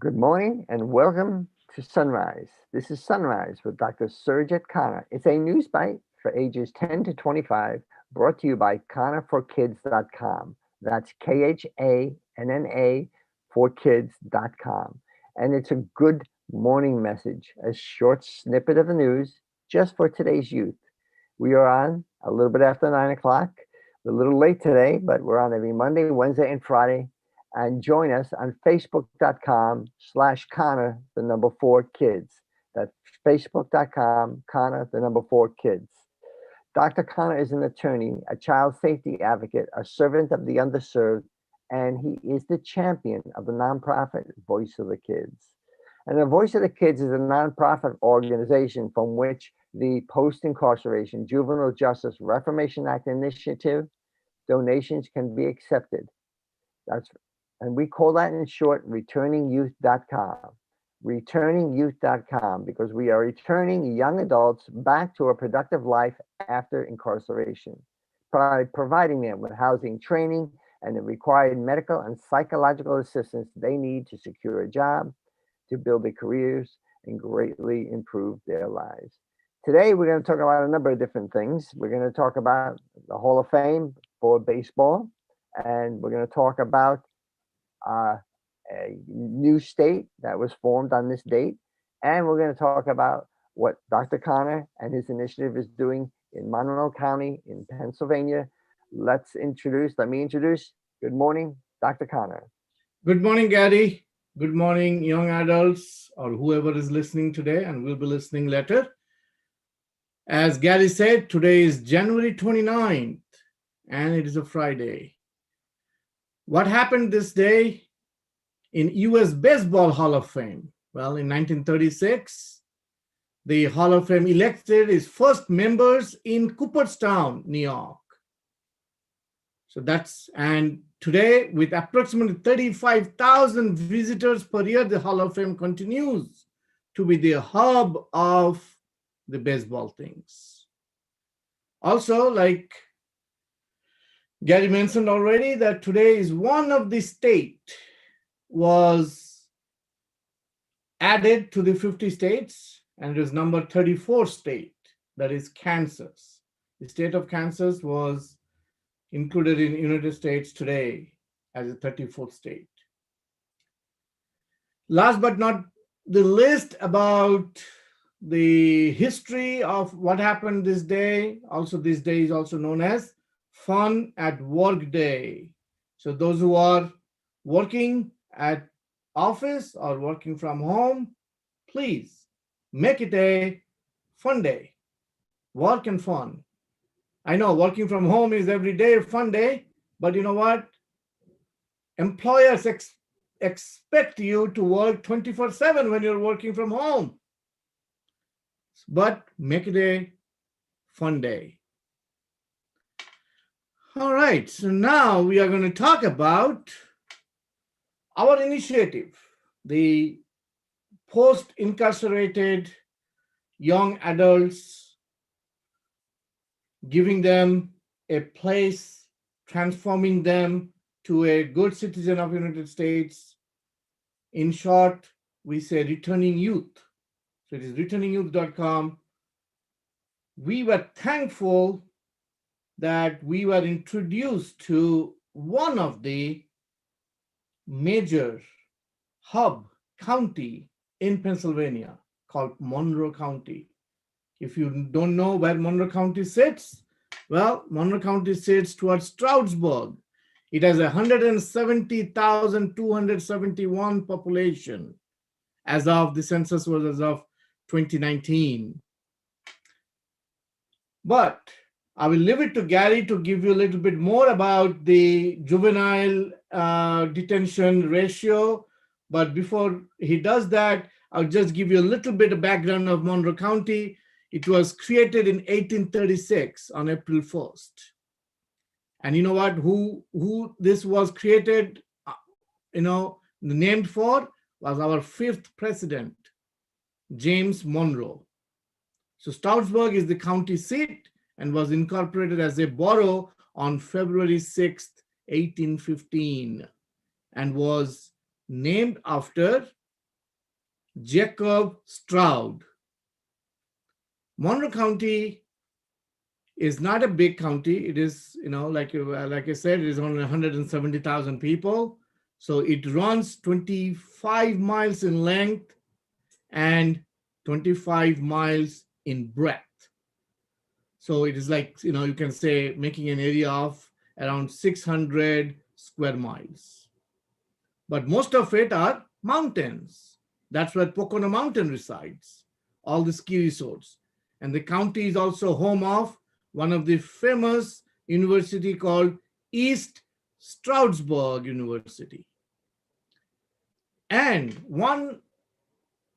Good morning and welcome to Sunrise. This is Sunrise with Dr. Surajit Khanna. It's a news bite for ages 10 to 25 brought to you by KhannaForKids.com. That's KHANNA for kids.com. And it's a good morning message, a short snippet of the news just for today's youth. We are on a little bit after 9 o'clock. We're a little late today, but we're on every Monday, Wednesday, and Friday. And join us on facebook.com/Khanna, the number 4 kids. That's facebook.com, Khanna, the number 4 kids. Dr. Khanna is an attorney, a child safety advocate, a servant of the underserved, and he is the champion of the nonprofit Voice of the Kids. And the Voice of the Kids is a nonprofit organization from which the Post-Incarceration Juvenile Justice Reformation Act initiative donations can be accepted. And we call that in short returningyouth.com. Returningyouth.com, because we are returning young adults back to a productive life after incarceration, by providing them with housing, training, and the required medical and psychological assistance they need to secure a job, to build their careers, and greatly improve their lives. Today, we're going to talk about a number of different things. We're going to talk about the Hall of Fame for baseball, and we're going to talk about a new state that was formed on this date. And we're going to talk about what Dr. Khanna and his initiative is doing in Monroe County in Pennsylvania. Let me introduce, good morning, Dr. Khanna. Good morning, Gary. Good morning, young adults or whoever is listening today and will be listening later. As Gary said, today is January 29th and it is a Friday. What happened this day in U.S. Baseball Hall of Fame? Well, in 1936, the Hall of Fame elected its first members in Cooperstown, New York. And today, with approximately 35,000 visitors per year, the Hall of Fame continues to be the hub of the baseball things. Also, like Gary mentioned already, that today is one of the state was added to the 50 states, and it is number 34 state, that is Kansas. The state of Kansas was included in United States today as a 34th state. Last but not the least, about the history of what happened this day. Also, this day is also known as Fun at Work Day. So those who are working at office or working from home, please make it a fun day. Work and fun. I know working from home is every day a fun day, but you know what? Employers expect you to work 24/7 when you're working from home. But make it a fun day. All right, so now we are going to talk about our initiative, the post-incarcerated young adults, giving them a place, transforming them to a good citizen of the United States. In short, we say returning youth. So it is returningyouth.com. We were thankful that we were introduced to one of the major hub county in Pennsylvania called Monroe County. If you don't know where Monroe County sits, well, Monroe County sits towards Stroudsburg. It has 170,271 population as of the census was as of 2019. But I will leave it to Gary to give you a little bit more about the juvenile detention ratio. But before he does that, I'll just give you a little bit of background of Monroe County. It was created in 1836 on April 1st. And you know what? Who this was created, named for was our 5th president, James Monroe. So Stroudsburg is the county seat and was incorporated as a borough on February 6th, 1815, and was named after Jacob Stroud. Monroe County is not a big county. It is, like I said, it is only 170,000 people. So it runs 25 miles in length and 25 miles in breadth. So it is like, you can say making an area of around 600 square miles. But most of it are mountains. That's where Pocono Mountain resides, all the ski resorts. And the county is also home of one of the famous university called East Stroudsburg University. And one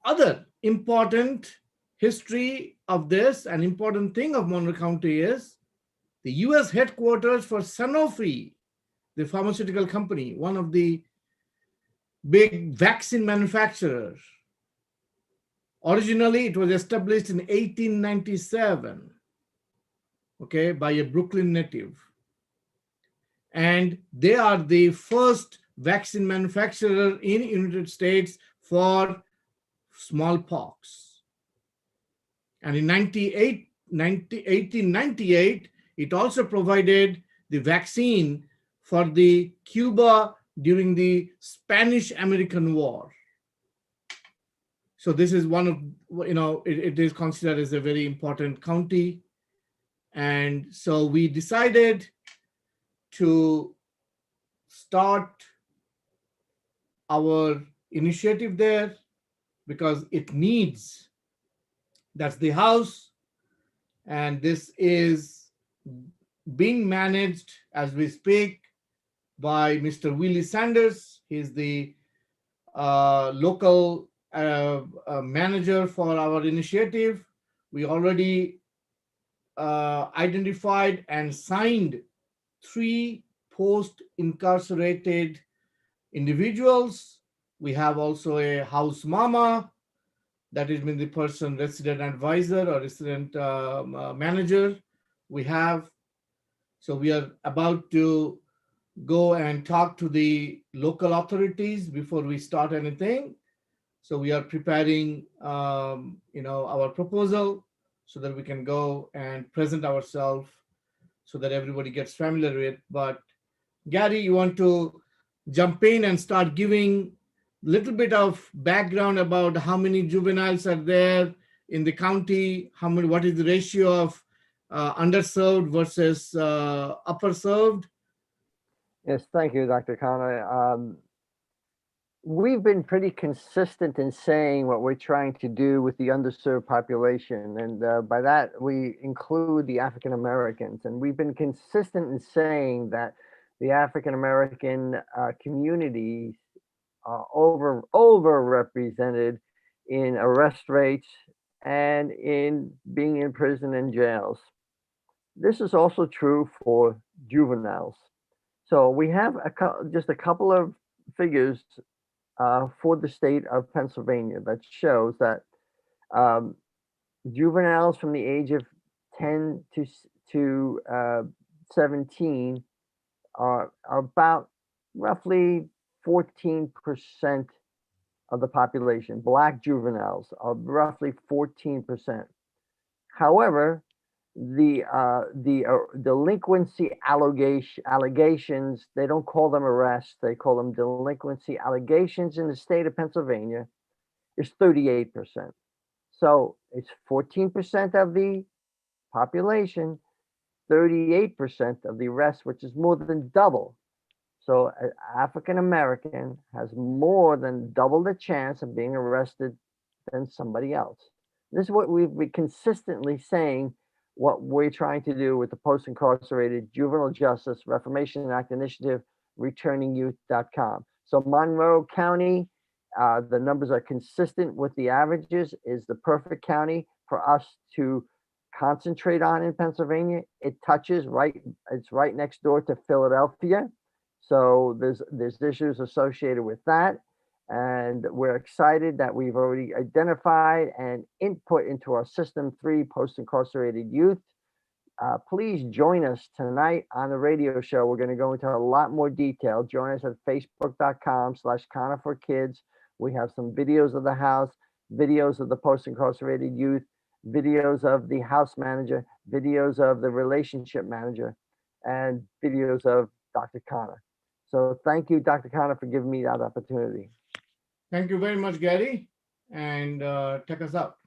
other important history of this, an important thing of Monroe County is the US headquarters for Sanofi, the pharmaceutical company, one of the big vaccine manufacturers. Originally, it was established in 1897, okay, by a Brooklyn native. And they are the first vaccine manufacturer in the United States for smallpox. And in 1898, it also provided the vaccine for the Cuba during the Spanish-American War. So this is one of, it is considered as a very important county. And so we decided to start our initiative there because it needs, that's the house. And this is being managed as we speak by Mr. Willie Sanders. He's the local manager for our initiative. We already identified and signed 3 post-incarcerated individuals. We have also a house mama, that is the person, resident advisor or resident manager we have. So we are about to go and talk to the local authorities before we start anything. So we are preparing, our proposal so that we can go and present ourselves so that everybody gets familiar with. But Gary, you want to jump in and start giving a little bit of background about how many juveniles are there in the county, what is the ratio of underserved versus upper served? Yes, thank you, Dr. Khanna. We've been pretty consistent in saying what we're trying to do with the underserved population. And by that, we include the African Americans. And we've been consistent in saying that the African American communities are overrepresented in arrest rates and in being in prison and jails. This is also true for juveniles. So we have just a couple of figures for the state of Pennsylvania that shows that um, juveniles from the age of 10 to 17 are about roughly 14% of the population. Black juveniles are roughly 14%. However, the delinquency allegations, they don't call them arrests, they call them delinquency allegations in the state of Pennsylvania, is 38%. So it's 14% of the population, 38% of the arrests, which is more than double. So an African American has more than double the chance of being arrested than somebody else. This is what we've been consistently saying, what we're trying to do with the Post-Incarcerated Juvenile Justice Reformation Act Initiative, returningyouth.com. So Monroe County, the numbers are consistent with the averages, is the perfect county for us to concentrate on in Pennsylvania. It touches it's right next door to Philadelphia. So there's issues associated with that. And we're excited that we've already identified and input into our System 3 post-incarcerated youth. Please join us tonight on the radio show. We're going to go into a lot more detail. Join us at facebook.com/Khanna for Kids. We have some videos of the house. videos of the post-incarcerated youth, videos of the house manager, videos of the relationship manager, and videos of Dr. Khanna. So thank you, Dr. Khanna, for giving me that opportunity. Thank you very much, Gary, and take us out.